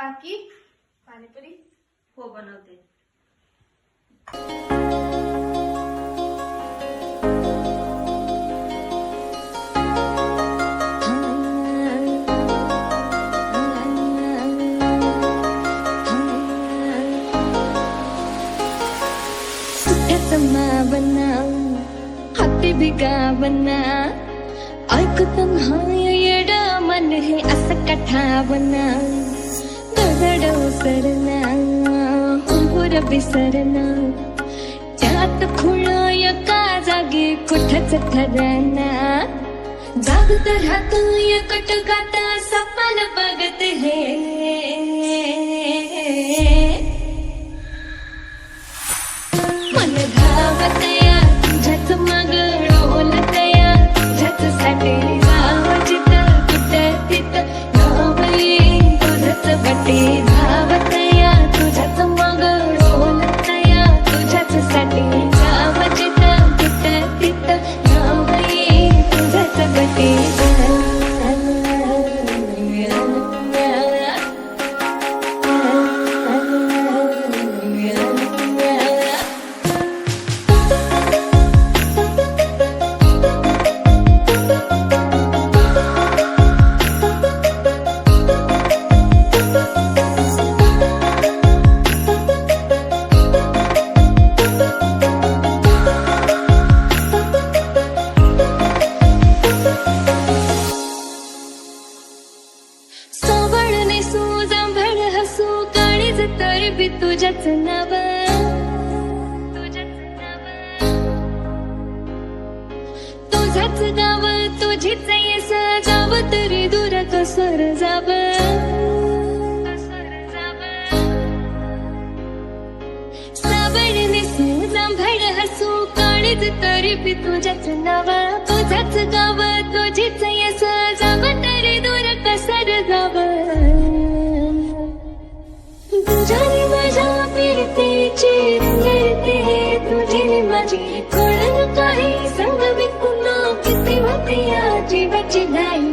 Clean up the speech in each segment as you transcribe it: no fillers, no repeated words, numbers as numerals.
काकी पाणीपुरी हो बनवते। हाती बिगा बना ऐकतं येड मन हे असं कथा बना दगड उसरना हुंबुर बिसरना त्यात खुळ एका जागी कुठच ठरना जागत राहतो एकट गाता सपन बघत हे मन धावतया तुझ्याच मग डोलतया तुझ्याचसाठी जावं जिथं कुठं तिथं नाव येईन तुझंच बटे धावतया तुझ्याच मग डोलतया तुझ्याचसाठी जावं जिथं कुठं तिथं नाव येईन तुझंच बटे तुझ्याच नाव तुझंच गाव तुझीच येस जाव तरी दूर कसर जाव साबण नेसू जांभळ हसू काळीज तरी बी तुझ्याच नाव तुझंच गाव तुझीच येस जाव तरी दूर कसर जाव तुझ्याने माझ्या फिरतेची रंगते तुझी माझी कळलं काही संग विकून किती होते या जीवाची गायी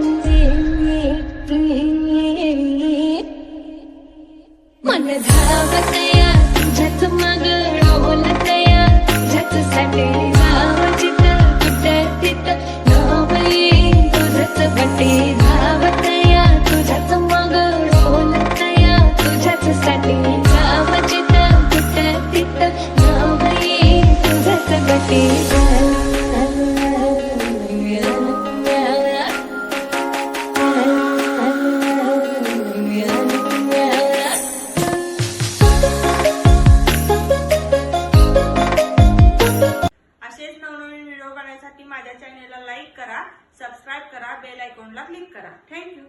मन धावतया तुझ्याच मग डोलतया तुझ्याच साठी जावं जिथं कुठं तिथं नाव येईन तुझंच बटे धावतया तुझ्याच मग डोलतया तुझ्याच साठी जावं जिथं कुठं तिथं नाव येईन तुझंच बटे असेच नवनवीन व्हिडिओ बघण्यासाठी माझ्या चॅनेलला लाईक करा, सबस्क्राईब करा, बेल आयकॉनला क्लिक करा। थँक्यू।